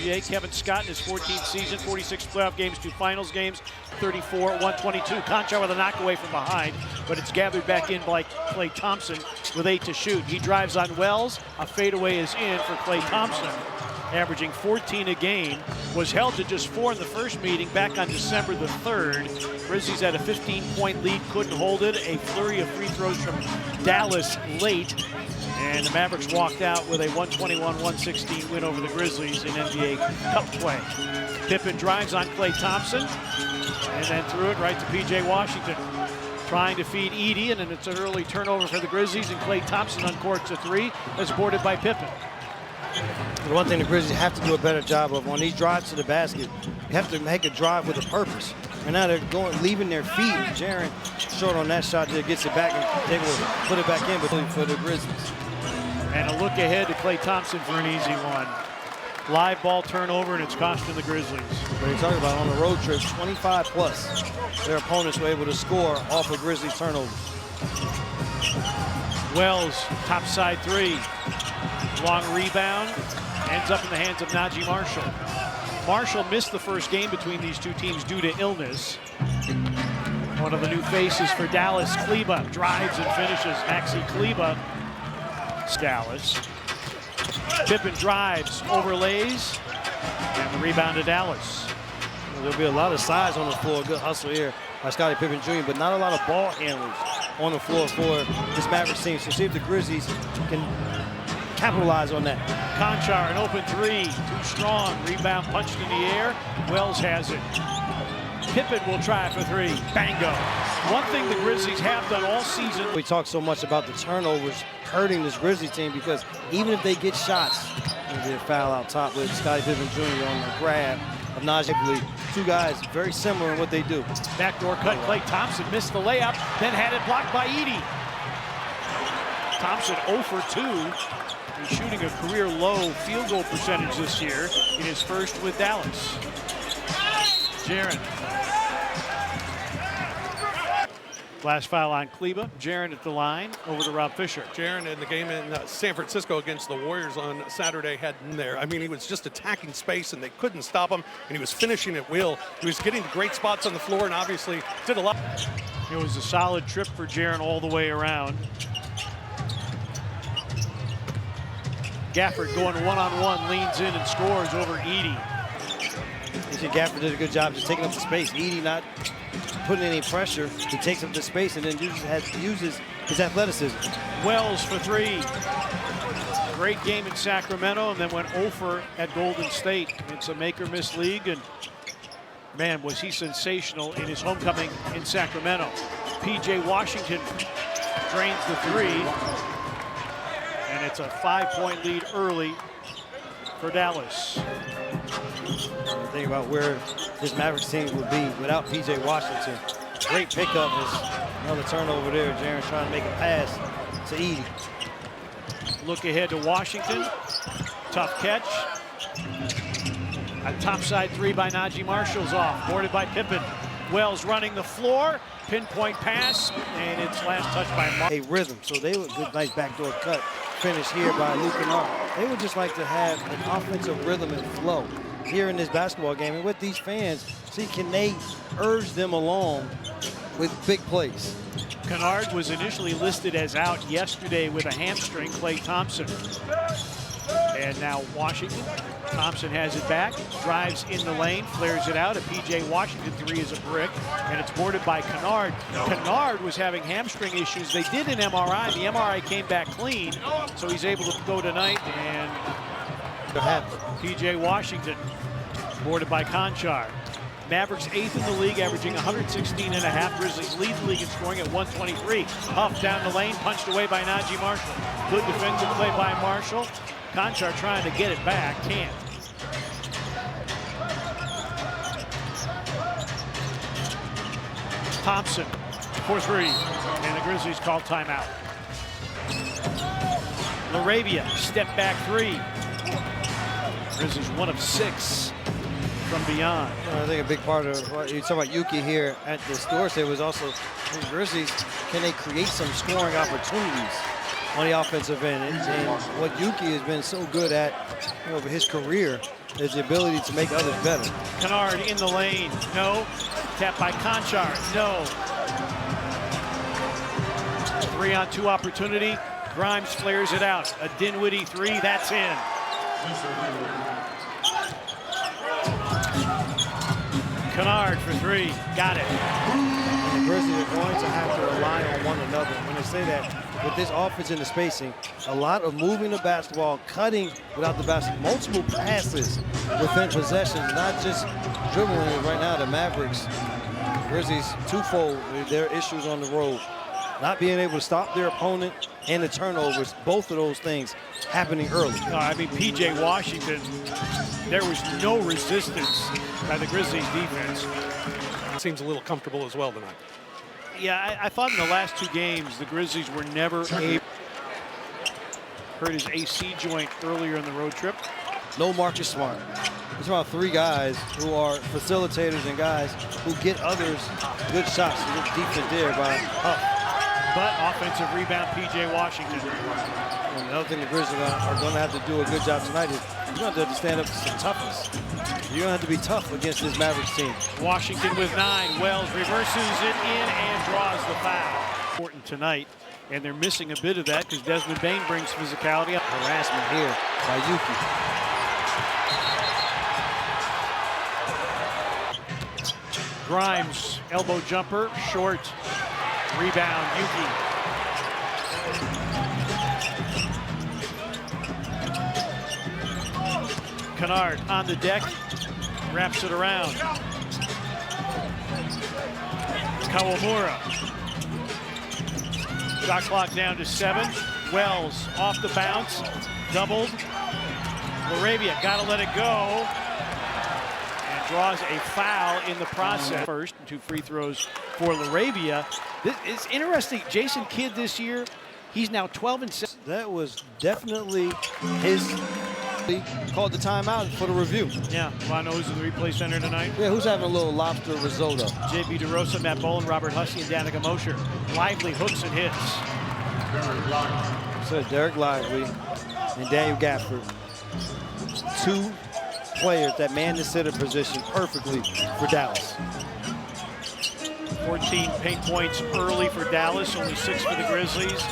NBA. Kevin Scott in his 14th season, 46 playoff games, 2 finals games, 34, 122. Conchar with a knockaway from behind, but it's gathered back in by Klay Thompson with 8 to shoot. He drives on Wells. A fadeaway is in for Klay Thompson, averaging 14 a game. Was held to just 4 in the first meeting back on December the 3rd. Grizzlies had a 15-point lead, couldn't hold it. A flurry of free throws from Dallas late. And the Mavericks walked out with a 121-116 win over the Grizzlies in NBA Cup play. Pippen drives on Klay Thompson and then threw it right to P.J. Washington. Trying to feed Edey, and then it's an early turnover for the Grizzlies, and Klay Thompson uncorks a 3 that's boarded by Pippen. The one thing the Grizzlies have to do a better job of on these drives to the basket, you have to make a drive with a purpose. And now they're leaving their feet. Jaren short on that shot there, gets it back and they will put it back in, but for the Grizzlies. And a look ahead to Klay Thompson for an easy one. Live ball turnover, and it's costing the Grizzlies. What you're talking about on the road trip, 25 plus. Their opponents were able to score off of Grizzlies turnovers. Wells, top side 3. Long rebound, ends up in the hands of Najee Marshall. Marshall missed the first game between these two teams due to illness. One of the new faces for Dallas, Kleba, drives and finishes. Maxi Kleba. Dallas. Pippen drives, overlays, and the rebound to Dallas. There'll be a lot of size on the floor. Good hustle here by Scottie Pippen Jr., but not a lot of ball handlers on the floor for this Mavericks team. So see if the Grizzlies can capitalize on that. Conchar, an open 3, too strong. Rebound punched in the air. Wells has it. Pippen will try for 3. Bango. One thing the Grizzlies have done all season. We talk so much about the turnovers hurting this Grizzlies team because even if they get shots, there'll be a foul out top with Scottie Pippen Jr. on the grab of Najee. 2 guys very similar in what they do. Backdoor cut. Klay Thompson missed the layup, then had it blocked by Edey. Thompson 0 for 2. He's shooting a career low field goal percentage this year in his first with Dallas. Jaren. Last foul on Kleba. Jaren at the line, over to Rob Fisher. Jaren in the game in San Francisco against the Warriors on Saturday had in there. I mean, he was just attacking space and they couldn't stop him, and he was finishing at will. He was getting great spots on the floor and obviously did a lot. It was a solid trip for Jaren all the way around. Gafford going one-on-one, leans in and scores over Edey. Gafford did a good job just taking up the space. Edey not putting any pressure. He takes up the space and then uses his athleticism. Wells for 3. Great game in Sacramento, and then went 0 for at Golden State. It's a make-or-miss league, and man, was he sensational in his homecoming in Sacramento. P.J. Washington drains the 3, and it's a 5-point lead early for Dallas. Think about where this Mavericks team would be without P.J. Washington. Great pickup. Another turnover there. Jaren trying to make a pass to Edey. Look ahead to Washington. Tough catch. A topside 3 by Najee Marshall's off. Boarded by Pippen. Wells running the floor. Pinpoint pass, and it's last touched by Marshall. A rhythm. So they would good, nice backdoor cut. Finish here by Luke Kennard. They would just like to have an offensive rhythm and flow here in this basketball game. And with these fans, see, can they urge them along with big plays? Kennard was initially listed as out yesterday with a hamstring. Klay Thompson. And now Washington. Thompson has it back, drives in the lane, flares it out. A P.J. Washington 3 is a brick, and it's boarded by Kennard. Kennard was having hamstring issues. They did an MRI. The MRI came back clean, so he's able to go tonight. And P.J. Washington boarded by Conchar. Mavericks 8th in the league, averaging 116.5. Grizzlies lead the league in scoring at 123. Huff down the lane, punched away by Najee Marshall. Good defensive play by Marshall. Conchar trying to get it back, can't. Thompson for 3, and the Grizzlies call timeout. LaRavia, step back 3. Grizzlies 1 of 6 from beyond. I think a big part of what you talk about Yuki here at the Dorsey was also the Grizzlies. Can they create some scoring opportunities on the offensive end. And what Yuki has been so good at over his career is the ability to make others better. Kennard in the lane, no. Tap by Conchar, no. 3-on-2 opportunity. Grimes flares it out. A Dinwiddie three, that's in. Kennard for three, got it. And the Grizzlies are going to have to rely on one another. When they say that, with this offense and the spacing, a lot of moving the basketball, cutting without the basket, multiple passes within possessions, not just dribbling. Right now, the Mavericks, Grizzlies, twofold, their issues on the road. Not being able to stop their opponent and the turnovers, both of those things happening early. I mean, P.J. Washington, there was no resistance by the Grizzlies defense. Seems a little comfortable as well tonight. Yeah, I thought in the last two games, the Grizzlies were never able. Hurt his AC joint earlier in the road trip. No Marcus Smart. It's about three guys who are facilitators and guys who get others good shots. Good defense there by Huff. But offensive rebound, P.J. Washington. And another thing the Grizzlies are going to have to do a good job tonight is you're going to have to stand up to some toughness. You're going to have to be tough against this Mavericks team. Washington with 9. Wells reverses it in and draws the foul. Important tonight, and they're missing a bit of that because Desmond Bane brings physicality. Harassment here by Yuki. Grimes, elbow jumper, short. Rebound, Yuki. Kennard on the deck, wraps it around. Kawamura. Shot clock down to 7. Wells off the bounce, doubled. Laravia got to let it go. And draws a foul in the process. First, 2 free throws for Laravia. This is interesting. Jason Kidd this year, he's now 12-6. That was definitely his. He called the timeout for the review. Yeah, Bono's in the replay center tonight. Yeah, who's having a little lobster risotto? J.B. DeRosa, Matt Bowen, Robert Hussey, and Danica Mosher. Lively hooks and hits. So Derek Lively and Daniel Gafford, 2 players that man the center position perfectly for Dallas. 14 paint points early for Dallas, only 6 for the Grizzlies.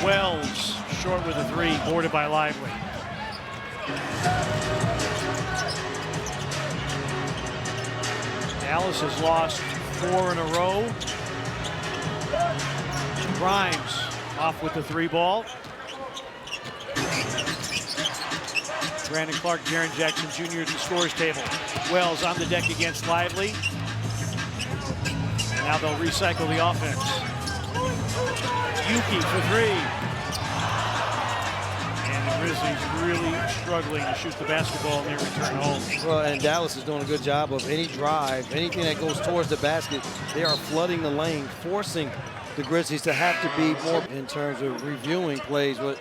Wells short with a 3, boarded by Lively. Dallas has lost 4 in a row. Grimes off with the 3 ball. Brandon Clark, Jaren Jackson Jr. at the scores table. Wells on the deck against Lively. And now they'll recycle the offense. Yuki for 3. And the Grizzlies really struggling to shoot the basketball in their return home. Well, and Dallas is doing a good job of any drive, anything that goes towards the basket, they are flooding the lane, forcing the Grizzlies to have to be more in terms of reviewing plays. But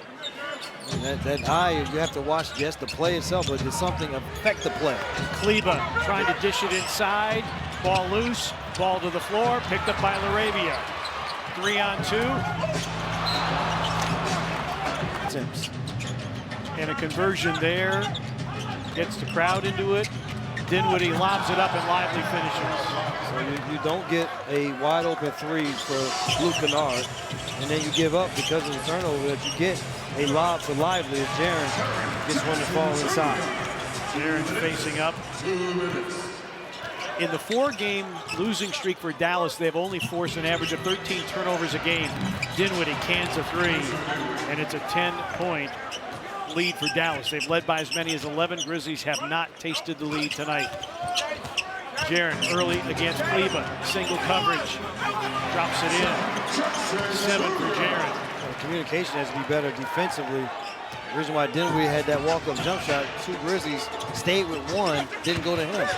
that eye, you have to watch just the play itself, but does something affect the play? Kleba trying to dish it inside. Ball loose, ball to the floor, picked up by Laravia. 3-on-2. Sims. And a conversion there. Gets the crowd into it. Dinwiddie lobs it up and Lively finishes. So you don't get a wide open 3 for Luke Kennard, and then you give up because of the turnover that you get a lob for Lively as Jaren gets one to fall inside. Jaren facing up. In the 4-game losing streak for Dallas, they've only forced an average of 13 turnovers a game. Dinwiddie cans a 3, and it's a 10-point lead for Dallas. They've led by as many as 11. Grizzlies have not tasted the lead tonight. Jaren early against Kleba. Single coverage. Drops it in. 7 for Jaren. Communication has to be better defensively. The reason why Dinwiddie had that walk-up jump shot, 2 Grizzlies stayed with 1, didn't go to him.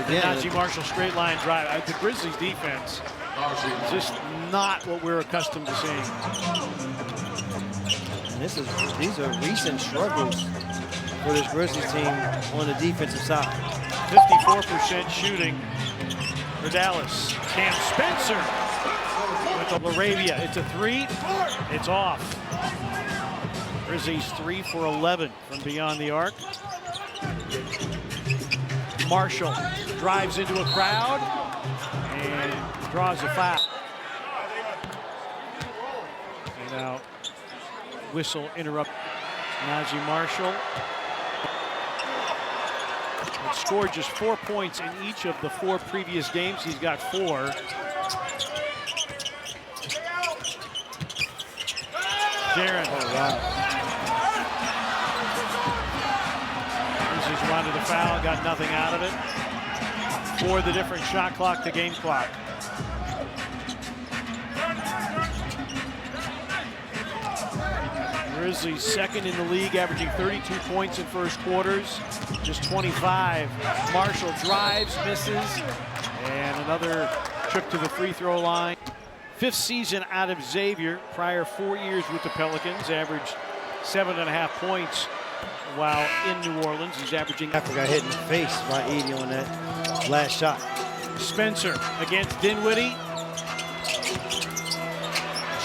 Again, Najee Marshall straight line drive. The Grizzlies defense is just not what we're accustomed to seeing. And these are recent struggles for this Grizzlies team on the defensive side. 54% shooting for Dallas. Cam Spencer with the Laravia. It's a three. It's off. Grizzlies 3 for 11 from beyond the arc. Marshall drives into a crowd and draws a foul. And now whistle interrupt Najee Marshall. He scored just 4 points in each of the 4 previous games. He's got 4. Jaren. Oh, wow. Grizzlies wanted a foul, got nothing out of it. For the different shot clock to game clock. Grizzlies second in the league, averaging 32 points in first quarters, just 25. Marshall drives, misses, and another trip to the free throw line. 5th season out of Xavier, prior 4 years with the Pelicans, averaged 7.5 points while in New Orleans. He's averaging. I got hit in the face by Edie on that last shot. Spencer against Dinwiddie.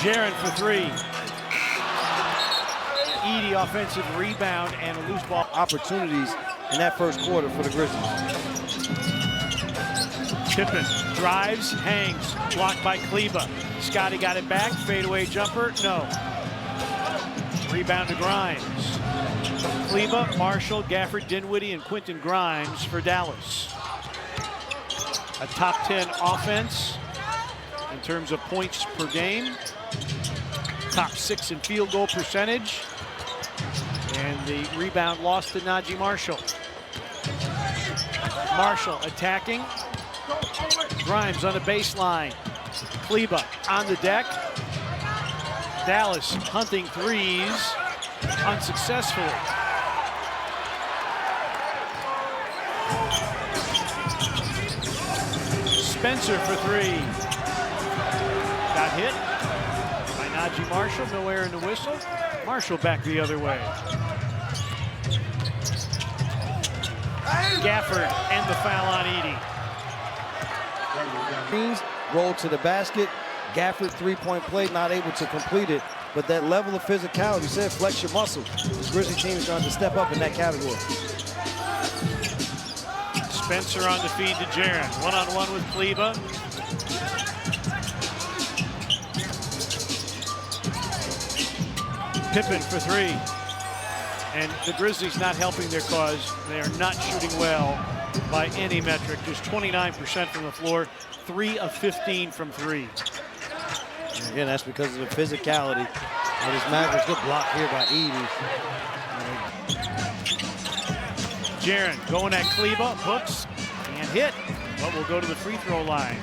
Jaren for 3. Edie offensive rebound and a loose ball. Opportunities in that first quarter for the Grizzlies. Pippen drives, hangs, blocked by Kleba. Scotty got it back, fadeaway jumper, no. Rebound to Grimes. Kleba, Marshall, Gafford, Dinwiddie, and Quentin Grimes for Dallas. A top 10 offense in terms of points per game. Top 6 in field goal percentage. And the rebound lost to Najee Marshall. Marshall attacking. Grimes on the baseline. Kleba on the deck. Dallas hunting threes unsuccessfully. Spencer for 3. Got hit by Najee Marshall. No air in the whistle. Marshall back the other way. Gafford and the foul on Edie. Rolled to the basket. Gafford three-point play, not able to complete it. But that level of physicality, said flex your muscle. This Grizzly team is going to step up in that category. Spencer on the feed to Jaren. One-on-one with Kleba. Pippen for 3. And the Grizzlies not helping their cause. They are not shooting well by any metric. Just 29% from the floor, 3 of 15 from 3. And again, that's because of the physicality of this Mavericks. Good block here by Edie. Jaren going at Kleba, hooks and hit, but will go to the free throw line.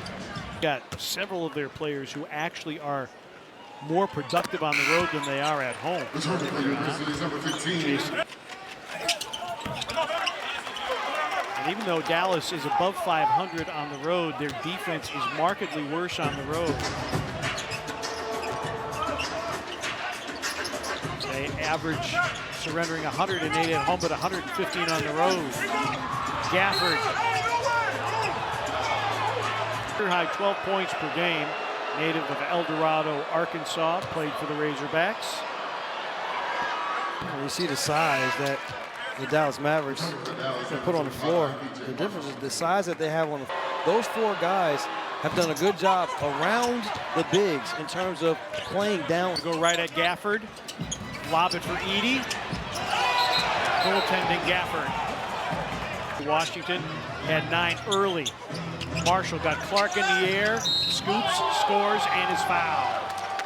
Got several of their players who actually are more productive on the road than they are at home. And even though Dallas is above 500 on the road, their defense is markedly worse on the road. They average surrendering 108 at home, but 115 on the road. Gafford. High 12 points per game. Native of El Dorado, Arkansas, played for the Razorbacks. And you see the size that the Dallas Mavericks can put on the floor. The difference is the size that they have on the floor. Those 4 guys have done a good job around the bigs in terms of playing down. Go right at Gafford. Lob it for Edie. Goaltending Gafford. Washington had 9 early. Marshall got Clark in the air, scoops, scores, and is fouled.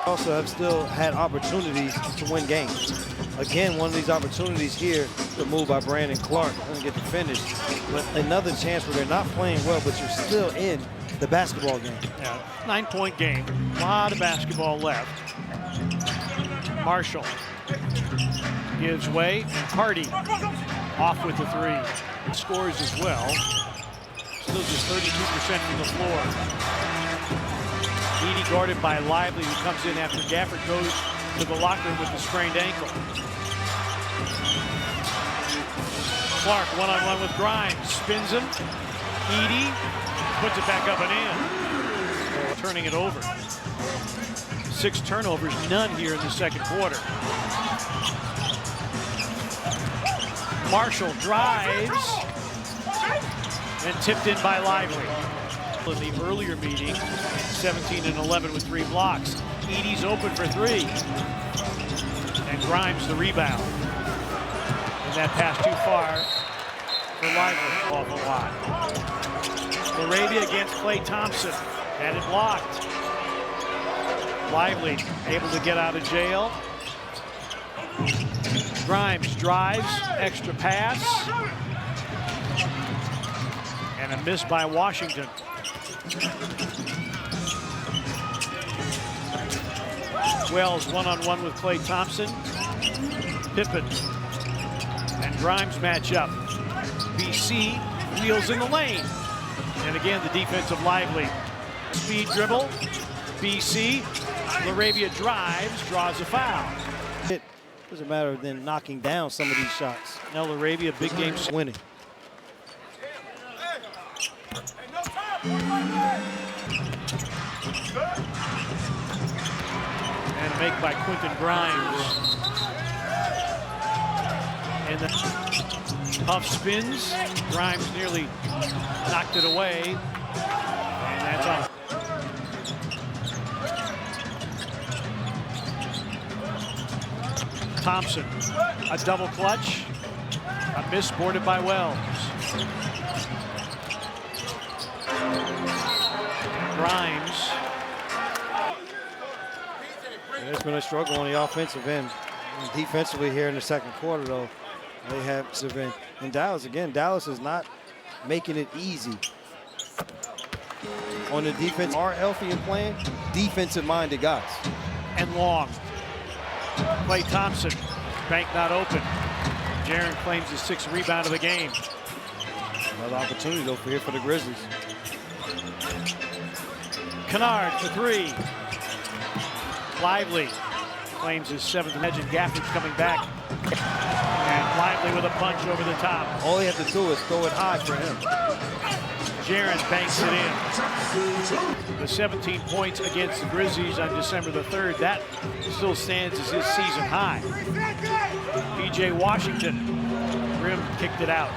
Also have still had opportunities to win games. Again, one of these opportunities here, the move by Brandon Clark, doesn't get to finish. But another chance where they're not playing well, but you're still in the basketball game. Yeah, 9-point game, a lot of basketball left. Marshall gives way, and Hardy off with the 3. Scores as well. Still just 32% from the floor. Edie guarded by Lively, who comes in after Gafford goes to the locker room with a sprained ankle. Clark one-on-one with Grimes, spins him. Edie puts it back up and in. turning it over. 6 turnovers, none here in the second quarter. Marshall drives and tipped in by Lively. In the earlier meeting, 17 and 11 with 3 blocks. Edey's open for 3. And Grimes the rebound. And that pass too far for Lively off a lot. Laravia against Klay Thompson. Had it blocked. Lively able to get out of jail. Grimes drives, extra pass. And a miss by Washington. Wells one-on-one with Klay Thompson. Pippen and Grimes match up. BC wheels in the lane. And again, the defensive Lively. Speed dribble. BC. Laravia drives, draws a foul. It was a matter of then knocking down some of these shots. Now Laravia, big game Winning. And a make by Quentin Grimes. And the Huff spins. Grimes nearly knocked it away. And that's off. Thompson, a double clutch. A miss boarded by Wells. Grimes. There's been a struggle on the offensive end. Defensively here in the second quarter, though, they have severe. And Dallas, again, Dallas is not making it easy. On the defense, are healthy and playing, defensive-minded guys. And long. Klay Thompson, bank not open. Jaren claims his 6th rebound of the game. Another opportunity, though, here for the Grizzlies. Kennard for 3. Lively claims his 7th. Legend Gafford's coming back. And Lively with a punch over the top. All he has to do is throw it high for him. Jaren banks it in. The 17 points against the Grizzlies on December the 3rd, that still stands as his season high. PJ Washington, rim kicked it out.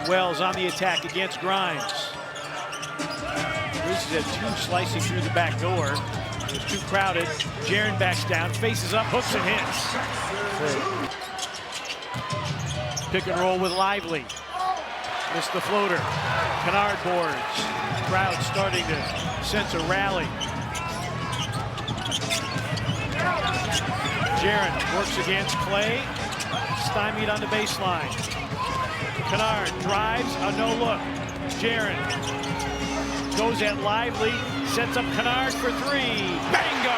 Wells on the attack against Grimes. Grizzlies had 2 slicing through the back door. It was too crowded. Jaren backs down, faces up, hooks and hits. Pick and roll with Lively. Missed the floater. Kennard boards. Crowd starting to sense a rally. Jaren works against Klay. Stymied on the baseline. Kennard drives, a no look. Jaren goes at Lively, sets up Kennard for 3. Bingo!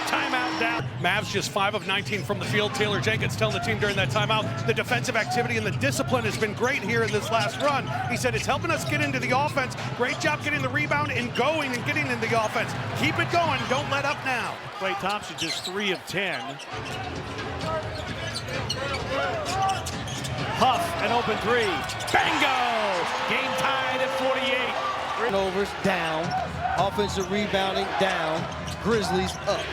Timeout down. Mavs just 5 of 19 from the field. Taylor Jenkins telling the team during that timeout, the defensive activity and the discipline has been great here in this last run. He said it's helping us get into the offense. Great job getting the rebound and going and getting in the offense. Keep it going. Don't let up now. Klay Thompson just 3 of 10. Huff, an open 3. Bingo! Game tied at 48. Turnovers down. Offensive rebounding down. Grizzlies up.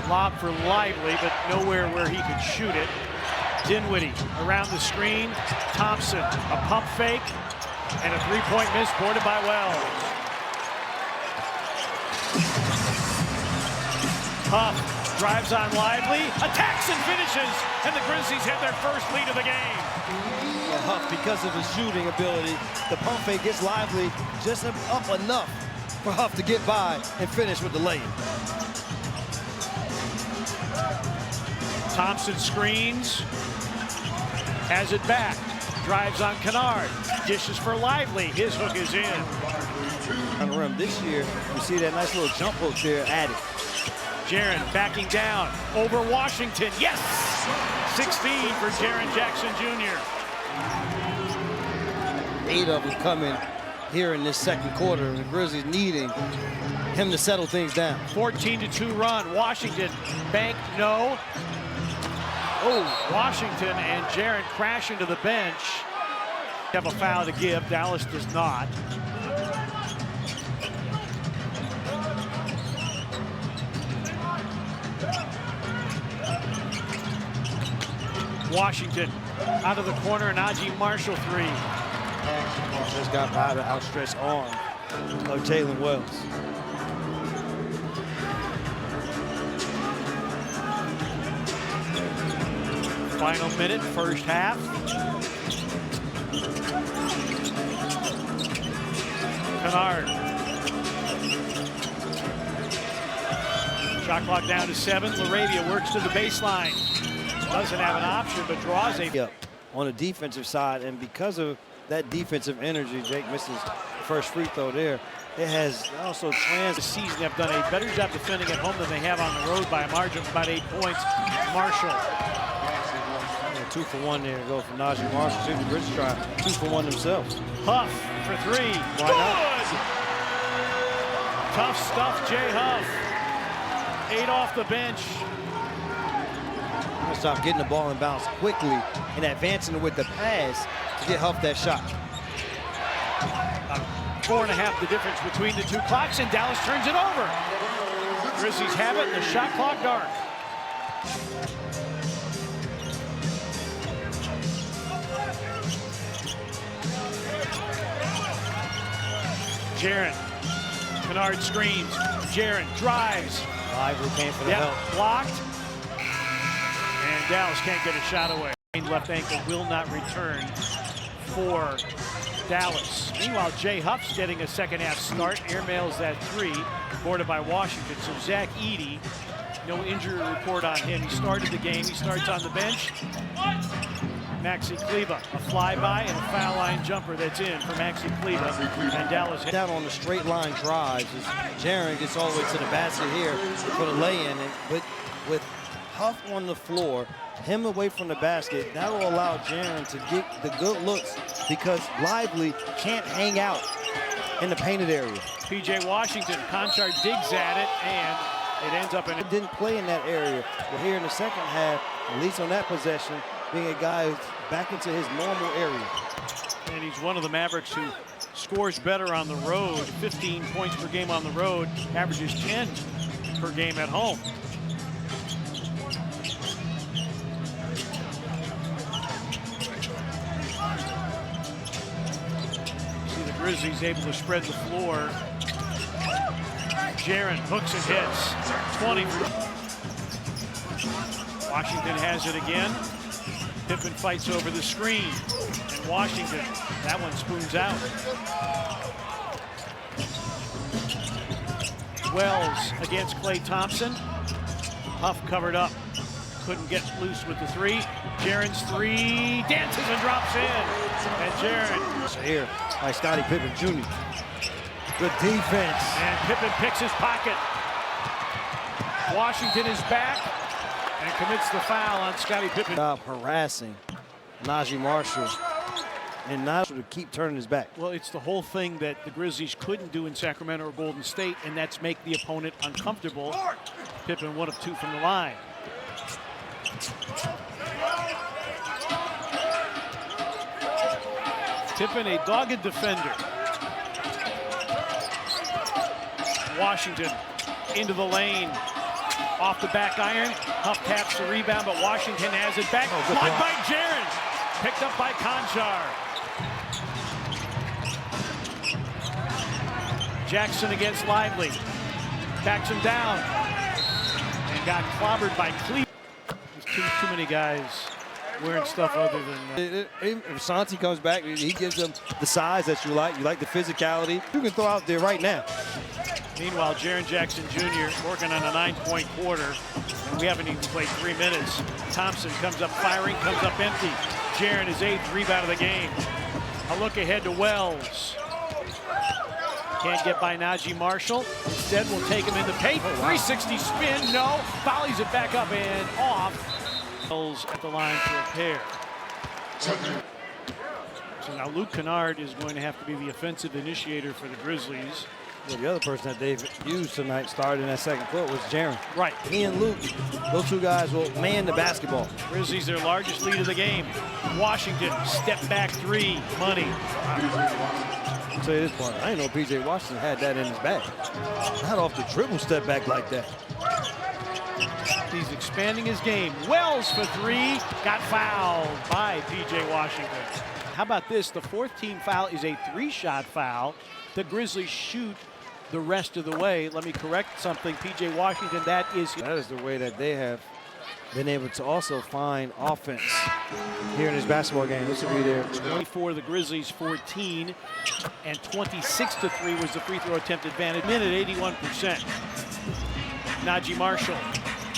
Lob for Lively, but nowhere where he could shoot it. Dinwiddie around the screen. Thompson, a pump fake, and a 3-point miss boarded by Wells. Huff drives on Lively, attacks and finishes, and the Grizzlies have their first lead of the game. Huff, because of his shooting ability, the pump fake gets Lively just up enough for Huff to get by and finish with the layup. Thompson screens, has it back, drives on Kennard, dishes for Lively, his hook is in. On the rim this year, you see that nice little jump hook there added. Jaren backing down over Washington, yes! 16 for Jaren Jackson Jr. 8 of them coming here in this second quarter. The Grizzlies needing him to settle things down. 14-2 run, Washington, bank, no. Oh, Washington and Jaren crash into the bench. Have a foul to give. Dallas does not. Washington out of the corner, Najee Marshall three. Just got by the outstretched arm of Jalen Wells. Final minute, first half. Kennard. Shot clock down to 7. LaRavia works to the baseline. Doesn't have an option, but draws a... Yep, on the defensive side, and because of that defensive energy, Jake misses the first free throw there. It has also The season have done a better job defending at home than they have on the road by a margin of about 8 points. Marshall. 2 for 1 there to go from Najee Marshall. See the Grizzlies try 2 for 1 themselves. Huff for 3. Why not? Tough stuff, Jay Huff. 8 off the bench. Stop getting the ball in bounds quickly and advancing with the pass to get Huff that shot. 4.5 the difference between the two clocks, and Dallas turns it over. Grizzlies have it, and the shot clock dark. Jaren. Kennard screens. Jaren drives. Lively came for the help. Blocked. And Dallas can't get a shot away. Left ankle will not return for Dallas. Meanwhile, Jay Huff's getting a second half start. Airmails that 3, boarded by Washington. So Zach Edey, no injury report on him. He started the game. He starts on the bench. Maxi Kleber, a flyby and a foul line jumper that's in for Maxi Kleber. And Dallas down on the straight line drives as Jaren gets all the way to the basket here for the lay-in. But with Huff on the floor, him away from the basket, that will allow Jaren to get the good looks because Lively can't hang out in the painted area. P.J. Washington, Conchard digs at it, and it ends up in... He didn't play in that area, but here in the second half, at least on that possession, being a guy who's back into his normal area. And he's one of the Mavericks who scores better on the road. 15 points per game on the road, averages 10 per game at home. See the Grizzlies able to spread the floor. Jaren hooks and hits. 20. Washington has it again. Pippen fights over the screen. And Washington, that one spoons out. Wells against Klay Thompson. Huff covered up. Couldn't get loose with the 3. Jaren's 3 dances and drops in. And Jaren. Here by Scottie Pippen Jr. Good defense. And Pippen picks his pocket. Washington is back and commits the foul on Scottie Pippen. Stop harassing Najee Marshall and Marshall to keep turning his back. Well, it's the whole thing that the Grizzlies couldn't do in Sacramento or Golden State, and that's make the opponent uncomfortable. Pippen 1 of 2 from the line. Pippen, a dogged defender. Washington into the lane. Off the back iron. Huff taps the rebound, but Washington has it back. Blocked by Jaren. Picked up by Conchar. Jackson against Lively. Backs him down. And got clobbered by Cleveland. There's too many guys wearing stuff other than... If Santi comes back, he gives them the size that you like. You like the physicality. You can throw out there right now. Meanwhile, Jaren Jackson Jr. working on a 9-point quarter. And we haven't even played 3 minutes. Thompson comes up firing, comes up empty. Jaren is 8th rebound of the game. A look ahead to Wells. Can't get by Najee Marshall. Instead, we'll take him in the paint. 360 spin, no. Volleys it back up and off. Wells at the line for a pair. So now Luke Kennard is going to have to be the offensive initiator for the Grizzlies. Yeah, the other person that they've used tonight started in that second quarter was Jaren. Right. He and Luke, those two guys will man the basketball. Grizzlies, their largest lead of the game. Washington, step back three, money. I'll tell you this part, I didn't know P.J. Washington had that in his bag. Not off the dribble step back like that. He's expanding his game. Wells for three, got fouled by P.J. Washington. How about this? The fourth team foul is a three-shot foul. The Grizzlies shoot the rest of the way. Let me correct something. P.J. Washington, that is the way that they have been able to also find offense here in this basketball game. This will be there. 24 the Grizzlies, 14, and 26-3 was the free throw attempt advantage. Minute 81%. Najee Marshall,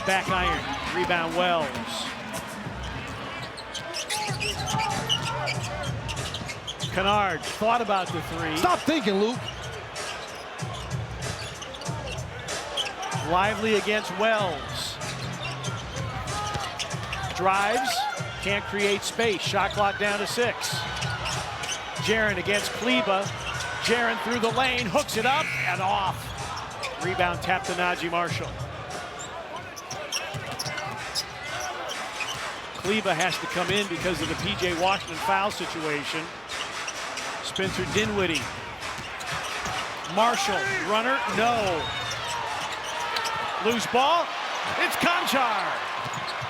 back iron, rebound Wells. Kennard thought about the three. Stop thinking, Luke. Lively against Wells. Drives, can't create space. Shot clock down to 6. Jaren against Kleba. Jaren through the lane, hooks it up and off. Rebound tap to Najee Marshall. Kleba has to come in because of the P.J. Washington foul situation. Spencer Dinwiddie. Marshall, runner, no. Loose ball, it's Conchar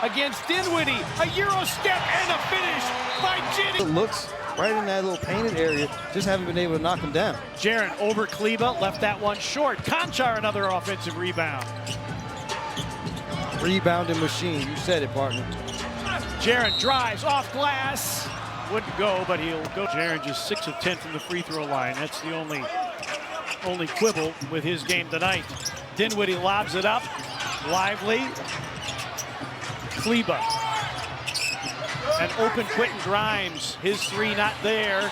against Dinwiddie. A Euro step and a finish by Ginny. It looks right in that little painted area, just haven't been able to knock him down. Jaren over Kleba, left that one short. Conchar, another offensive rebound. Rebounding machine, you said it, partner. Jaren drives off glass. Wouldn't go, but he'll go. Jaren just 6 of 10 from the free throw line. That's the only quibble with his game tonight. Dinwiddie lobs it up. Lively. Kleba. An open Quentin Grimes. His three not there.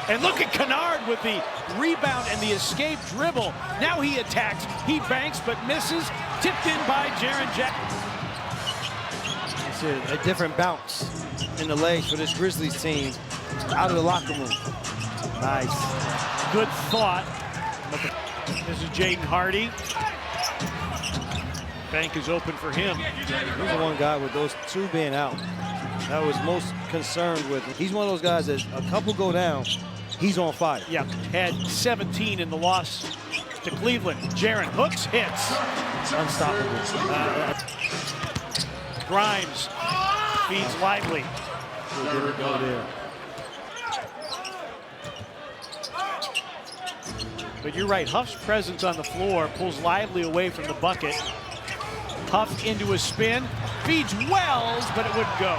And look at Kennard with the rebound and the escape dribble. Now he attacks. He banks but misses. Tipped in by Jaren Jackson. A different bounce in the legs for this Grizzlies team out of the locker room. Nice. Good thought. This is Jaden Hardy. Bank is open for him. He's the one guy with those two being out that I was most concerned with. He's one of those guys that a couple go down, he's on fire. Yeah, had 17 in the loss to Cleveland. Jaren hooks, hits. Unstoppable. Grimes feeds Lively. Didn't go there. But you're right, Huff's presence on the floor pulls Lively away from the bucket. Huff into a spin, feeds Wells, but it wouldn't go.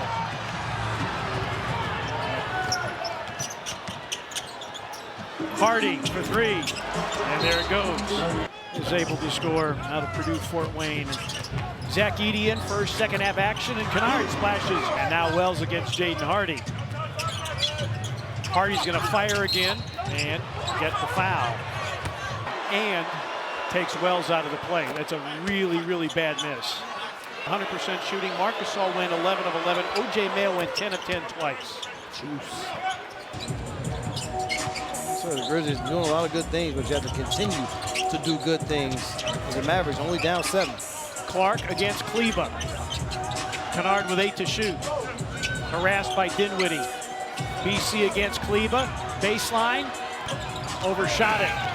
Hardy for three, and there it goes. Is able to score out of Purdue Fort Wayne. Zach Edey in first, second half action, and Kennard splashes, and now Wells against Jaden Hardy. Hardy's gonna fire again and get the foul. And takes Wells out of the play. That's a really, really bad miss. 100% shooting. Marc Gasol went 11 of 11. O.J. Mayo went 10 of 10 twice. Juice. So the Grizzlies are doing a lot of good things, but you have to continue to do good things. The Mavericks only down 7. Clark against Kleba. Kennard with 8 to shoot. Harassed by Dinwiddie. BC against Kleba. Baseline. Overshot it.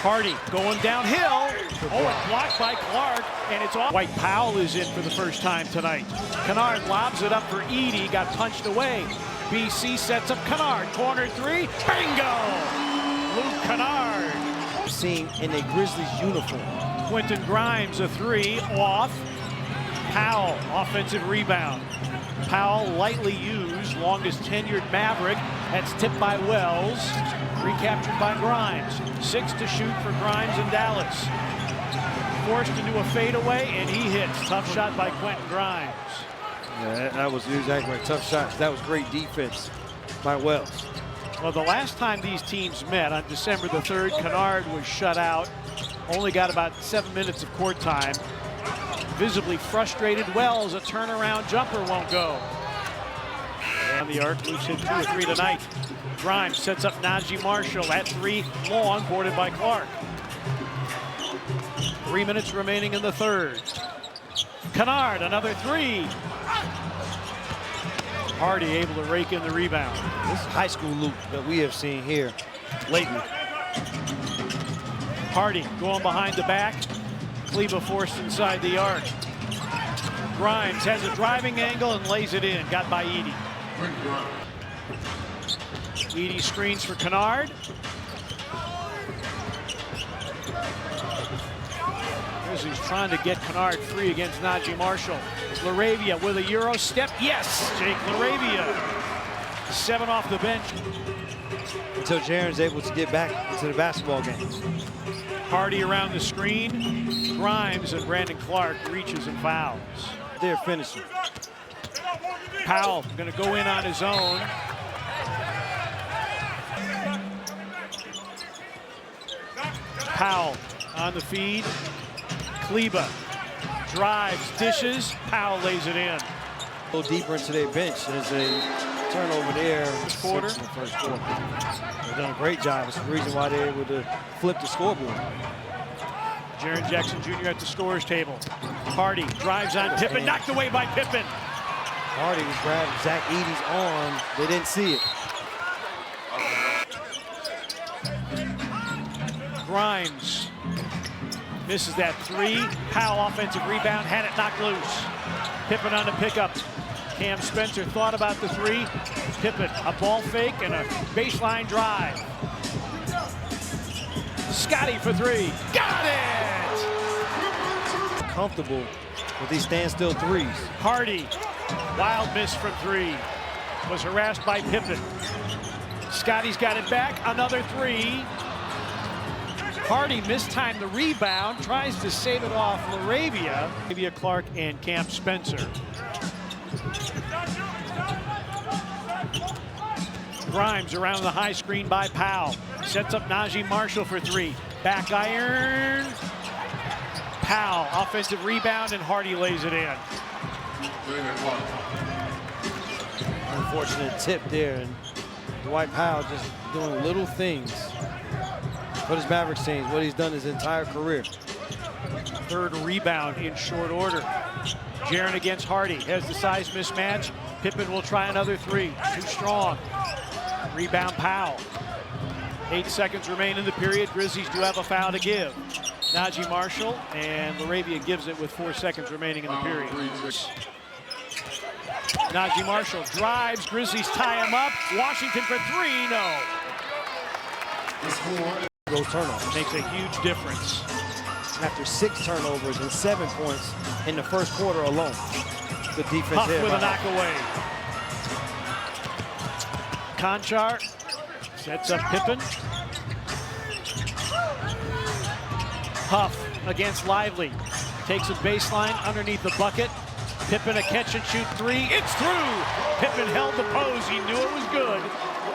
Hardy going downhill. Oh, it's blocked by Clark, and it's off. White Powell is in for the first time tonight. Kennard lobs it up for Edey. Got punched away. BC sets up Kennard. Corner three. Bingo! Luke Kennard. Seen in a Grizzlies uniform. Quentin Grimes, a three, off. Powell, offensive rebound. Powell lightly used, longest tenured Maverick. That's tipped by Wells, recaptured by Grimes. 6 to shoot for Grimes in Dallas. Forced into a fadeaway, and he hits. Tough shot by Quentin Grimes. Yeah, that was exactly right. Tough shots. That was great defense by Wells. Well, the last time these teams met on December the 3rd, Kennard was shut out. Only got about 7 minutes of court time. Visibly frustrated Wells, a turnaround jumper won't go. On the arc, Luke's hit 2 or 3 tonight. Grimes sets up Najee Marshall at 3, long, boarded by Clark. 3 minutes remaining in the third. Kennard, another 3. Hardy able to rake in the rebound. This is high school Luke that we have seen here lately. Hardy going behind the back. Kleba forced inside the arc. Grimes has a driving angle and lays it in. Got by Edey. Edey screens for Kennard. Grizzlies trying to get Kennard free against Najee Marshall. Laravia with a Euro step. Yes, Jake Laravia. 7 off the bench. Until Jaren's able to get back into the basketball game. Hardy around the screen. Grimes and Brandon Clark reaches and fouls. They're finishing. Powell going to go in on his own. Powell on the feed. Kleba drives, dishes. Powell lays it in. A little deeper into their bench. There's a turnover there. First quarter. In the first quarter. They've done a great job. It's the reason why they're able to flip the scoreboard. Jaren Jackson Jr. at the scorer's table. Hardy drives on Pippen, knocked away by Pippen. Hardy was grabbing Zach Edey's arm. They didn't see it. Grimes misses that 3. Powell offensive rebound, had it knocked loose. Pippen on the pickup. Cam Spencer thought about the 3. Pippen, a ball fake and a baseline drive. Scotty for 3. Got it! Comfortable with these standstill threes. Hardy, wild miss from 3. Was harassed by Pippen. Scotty's got it back, another 3. Hardy mistimed the rebound, tries to save it off Laravia. Laravia, Clark, and Cam Spencer. Grimes around the high screen by Powell. Sets up Najee Marshall for 3. Back iron. Powell, offensive rebound, and Hardy lays it in. Unfortunate tip there, and Dwight Powell just doing little things for his Mavericks teams, what he's done his entire career. Third rebound in short order. Jaren against Hardy, has the size mismatch. Pippen will try another 3, too strong. Rebound Powell. 8 seconds remain in the period. Grizzlies do have a foul to give. Najee Marshall, and Laravia gives it with 4 seconds remaining in the period. Najee Marshall drives, Grizzlies tie him up. Washington for 3, no. Those turnovers. Makes a huge difference. After 6 turnovers and 7 points in the first quarter alone. Good defense Huff here. with a knockaway. Conchar sets up Pippen. Huff against Lively. Takes a baseline underneath the bucket. Pippen a catch and shoot 3. It's through. Pippen held the pose. He knew it was good.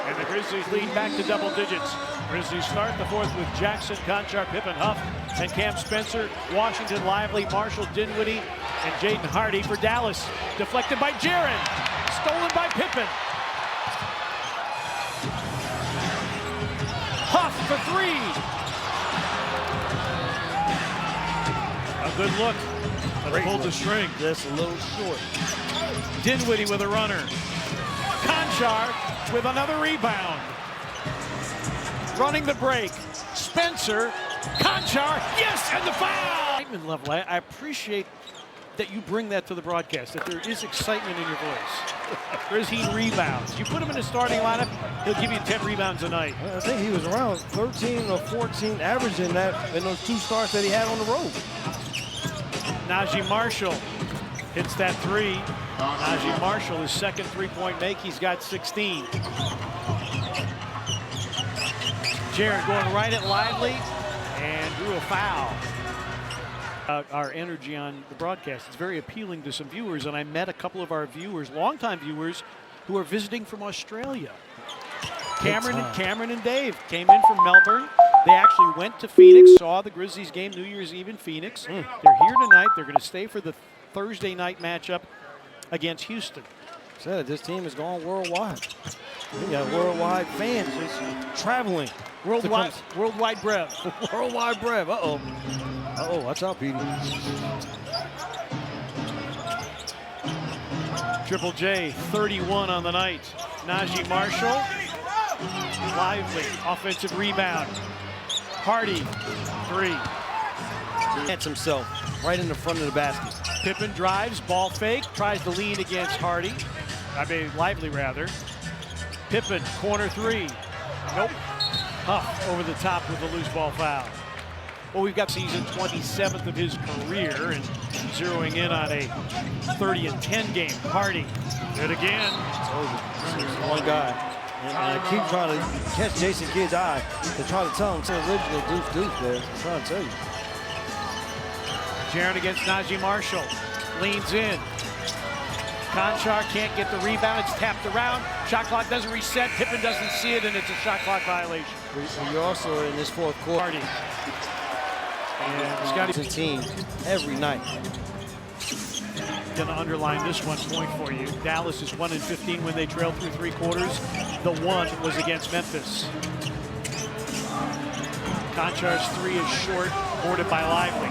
And the Grizzlies lead back to double digits. Grizzlies start the fourth with Jackson, Conchar, Pippen, Huff, and Cam Spencer, Washington, Lively, Marshall, Dinwiddie, and Jaden Hardy for Dallas. Deflected by Jaren. Stolen by Pippen. Huff for 3. A good look. But pulled the string. Just a little short. Dinwiddie with a runner. Conchar with another rebound. Running the break. Spencer. Conchar. Yes, and the foul! Excitement level. I appreciate that you bring that to the broadcast, that there is excitement in your voice. Grizzy rebounds. You put him in the starting lineup, he'll give you 10 rebounds a night. I think he was around 13 or 14 averaging that in those 2 starts that he had on the road. Najee Marshall hits that 3. Najee Marshall, his second 3-point make, he's got 16. Jaren going right at Lively and drew a foul. Our energy on the broadcast. It's very appealing to some viewers, and I met a couple of our viewers, longtime viewers, who are visiting from Australia. Cameron and Dave came in from Melbourne. They actually went to Phoenix, saw the Grizzlies game New Year's Eve in Phoenix. They're here tonight. They're going to stay for the Thursday night matchup against Houston. Said this team is going worldwide. We got worldwide fans just traveling. Worldwide Brev. Worldwide Brev. Uh-oh. Uh-oh, watch out, Petey. Triple J, 31 on the night. Najee Marshall, lively, offensive rebound. Hardy, 3. Gets himself right in the front of the basket. Pippen drives, ball fake, tries to lean against Hardy. Lively rather. Pippen, corner 3. Nope. Huff over the top with a loose ball foul. Well, we've got season 27th of his career and zeroing in on a 30-10 game. Hardy, good again. It's one guy. And I keep trying to catch Jason Kidd's eye to try to tell him it's original deuce there. I'm trying to tell you. Jaren against Najee Marshall. Leans in. Conchar can't get the rebound. It's tapped around. Shot clock doesn't reset. Pippen doesn't see it, and it's a shot clock violation. You're also in this fourth quarter. And Scotty's team every night. Going to underline this one point for you. Dallas is 1-15 when they trailed through 3 quarters. The 1 was against Memphis. Conchar's 3 is short, boarded by Lively.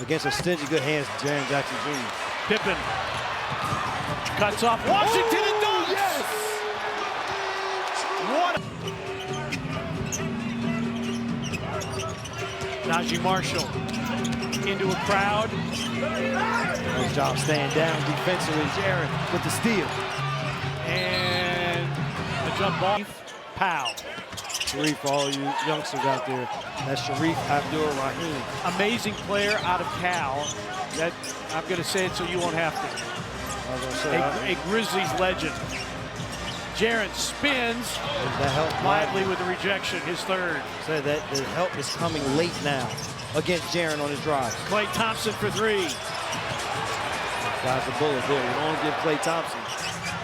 Against a stingy good hands, Jaren Jackson Jr. Pippen cuts off Washington and dunks. Yes! What? Najee Marshall into a crowd. Nice job staying down defensively. Jaren with the steal. And the jump ball. Powell. Sharif, for all you youngsters out there, that's Sharif Abdur-Rahim. Amazing player out of Cal. That I'm going to say it so you won't have to. A Grizzlies legend. Jaren spins. That help Lively with the rejection, his 3rd. So that the help is coming late now against Jaren on his drives. Klay Thompson for 3. Guy's a bullet there. You don't want to give Klay Thompson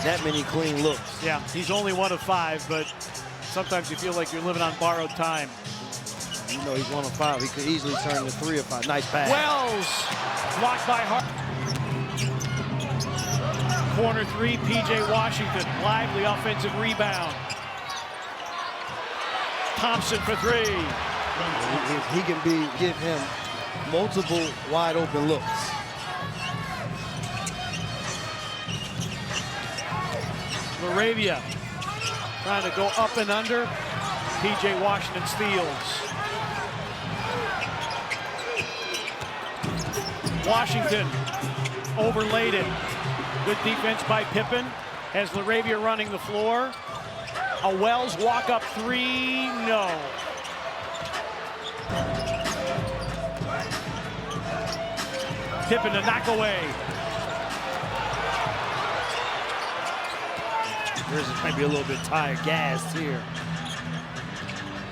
that many clean looks. Yeah, he's only 1 of 5, but sometimes you feel like you're living on borrowed time. You know he's 1 of 5. He could easily turn to 3 of 5. Nice pass. Wells blocked by Hart. Corner 3, P.J. Washington. Lively offensive rebound. Thompson for 3. He can give him multiple wide open looks. Laravia trying to go up and under. P.J. Washington steals. Washington overlaid it. Good defense by Pippen. Has Laravia running the floor. A Wells walk up 3, no. Pippen to knock away. Grizzlies might be a little bit tired, gassed here.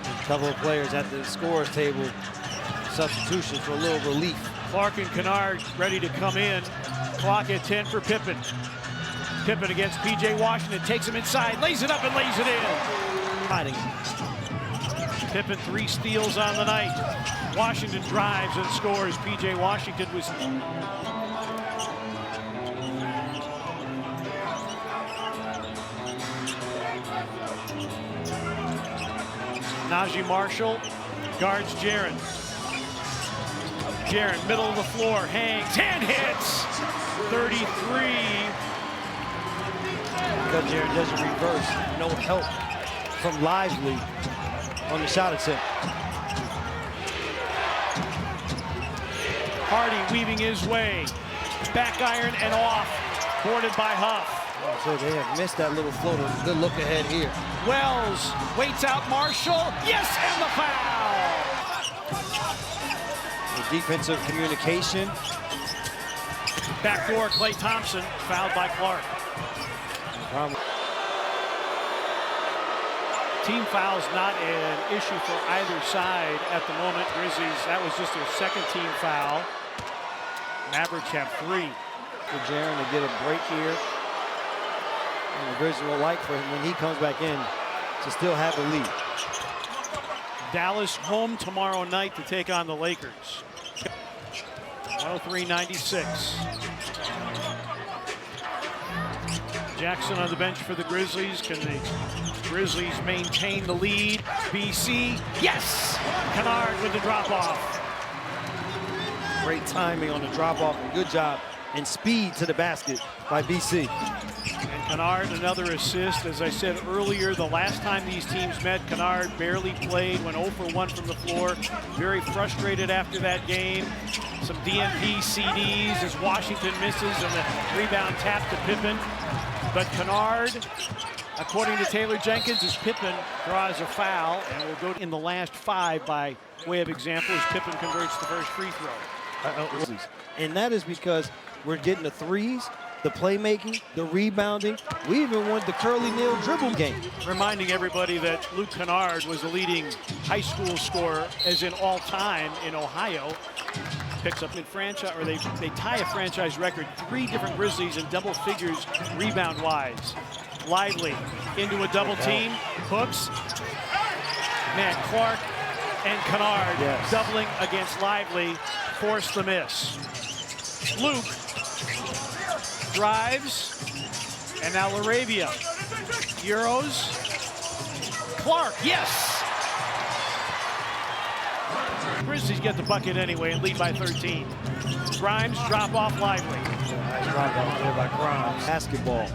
A couple of players at the scorer's table. Substitutions for a little relief. Clark and Kennard ready to come in. Clock at 10 for Pippen. Pippen against P.J. Washington. Takes him inside, lays it up and lays it in. Fighting. Pippen 3 steals on the night. Washington drives and scores. P.J. Washington was... Najee Marshall guards Jaren. Jaren, middle of the floor, hangs, hand hits, 33. Because Jaren doesn't reverse, no help from Lively on the shot attempt. Hardy weaving his way, back iron and off, boarded by Huff. So they have missed that little floater. Good look ahead here. Wells waits out Marshall. Yes, and the foul. The defensive communication. Backdoor Klay Thompson, fouled by Clark. Team fouls not an issue for either side at the moment. Grizzlies, that was just their 2nd team foul. Mavericks have 3. For Jaren to get a break here. And the Grizzlies will like for him when he comes back in to still have a lead. Dallas home tomorrow night to take on the Lakers. 103-96. Jackson on the bench for the Grizzlies. Can the Grizzlies maintain the lead? BC, yes! Kennard with the drop-off. Great timing on the drop-off and good job and speed to the basket by BC. And Kennard, another assist. As I said earlier, the last time these teams met, Kennard barely played, went 0 for 1 from the floor. Very frustrated after that game. Some DNP CDs as Washington misses and the rebound tap to Pippen. But Kennard, according to Taylor Jenkins, as Pippen draws a foul and will go in the last 5 by way of example as Pippen converts the first free throw. And that is because we're getting the threes, the playmaking, the rebounding. We even won the Curly Neal dribble game. Reminding everybody that Luke Kennard was the leading high school scorer, as in all time in Ohio. Picks up in franchise, or they tie a franchise record. 3 different Grizzlies in double figures rebound-wise. Lively into a double team, hooks. Man, Clark and Kennard doubling against Lively, forced the miss. Luke drives, and now LaRavia. Euros. Clark, yes! Grizzlies get the bucket anyway and lead by 13. Grimes drop off Lively. Nice drop off there by Grimes. Basketball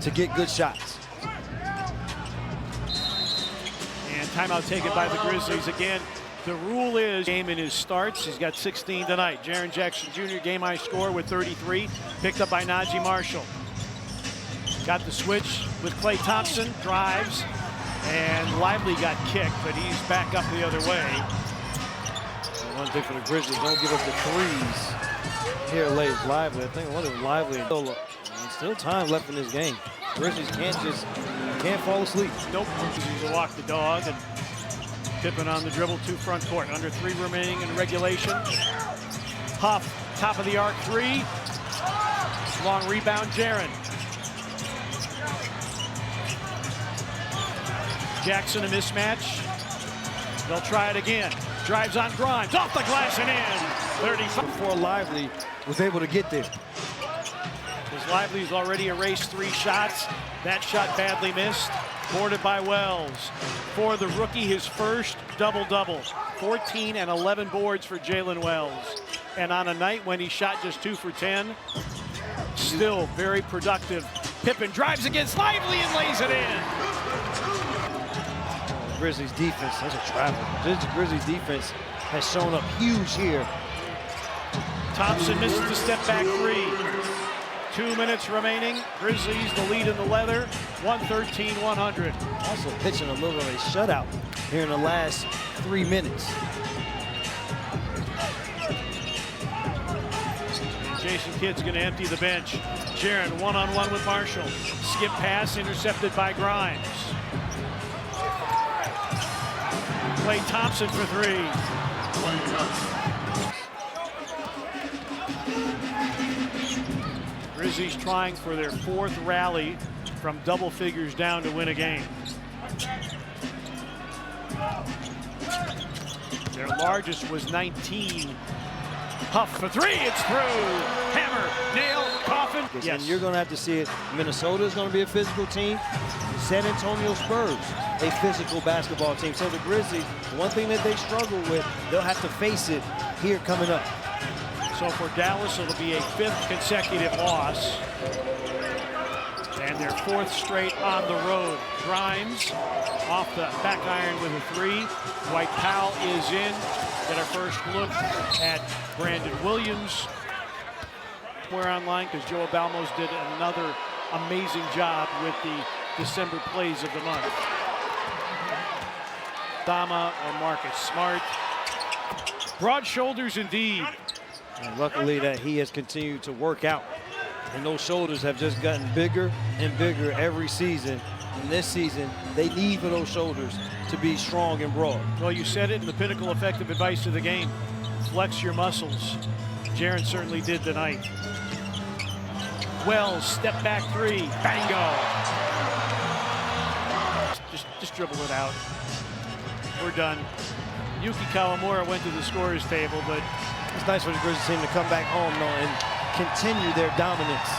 to get good shots. And timeout taken by the Grizzlies again. The rule is game in his starts. He's got 16 tonight. Jaren Jackson Jr. game high score with 33, picked up by Najee Marshall. Got the switch with Klay Thompson, drives, and Lively got kicked, but he's back up the other way. And one thing for the Grizzlies, don't give up the threes. Here lays Lively. I think one of them Lively. Still time left in this game. Grizzlies can't fall asleep. Nope. He's a walk the dog, and Pippen on the dribble to front court. Under 3 remaining in regulation. Huff, top of the arc 3. Long rebound, Jaren. Jackson a mismatch. They'll try it again. Drives on Grimes, off the glass and in. 35. Before Lively was able to get there. Because Lively's already erased 3 shots. That shot badly missed. Boarded by Wells. For the rookie, his first double-double. 14 and 11 boards for Jalen Wells. And on a night when he shot just 2 for 10, still very productive. Pippen drives against Lively and lays it in. Grizzlies defense, that's a travel. The Grizzlies defense has shown up huge here. Thompson misses the step back 3. 2 minutes remaining. Grizzlies the lead in the leather, 113-100. Also pitching a little of a shutout here in the last 3 minutes. Jason Kidd's going to empty the bench. Jaren one-on-one with Marshall. Skip pass intercepted by Grimes. Klay Thompson for 3. Grizzlies trying for their 4th rally from double figures down to win a game. Their largest was 19. Huff for 3, it's through. Hammer, nail, coffin. Yes. And you're going to have to see it. Minnesota is going to be a physical team. San Antonio Spurs, a physical basketball team. So the Grizzlies, one thing that they struggle with, they'll have to face it here coming up. So for Dallas, it'll be a 5th consecutive loss. And their 4th straight on the road. Grimes off the back iron with a 3. Dwight Powell is in. Get our first look at Brandon Williams. We're online because Joe Balmos did another amazing job with the December plays of the month. Dama or Marcus Smart. Broad shoulders indeed. And luckily that he has continued to work out. And those shoulders have just gotten bigger and bigger every season. And this season, they need for those shoulders to be strong and broad. Well, you said it in the pinnacle effective advice of the game. Flex your muscles. Jaren certainly did tonight. Wells, step back 3, bango. Just dribble it out. We're done. Yuki Kawamura went to the scorer's table, but it's nice for the Grizzlies team to come back home though and continue their dominance.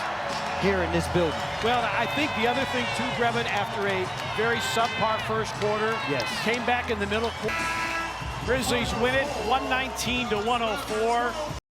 here in this building. Well, I think the other thing too, Brevin, after a very subpar first quarter, came back in the middle. Grizzlies win it 119 to 104.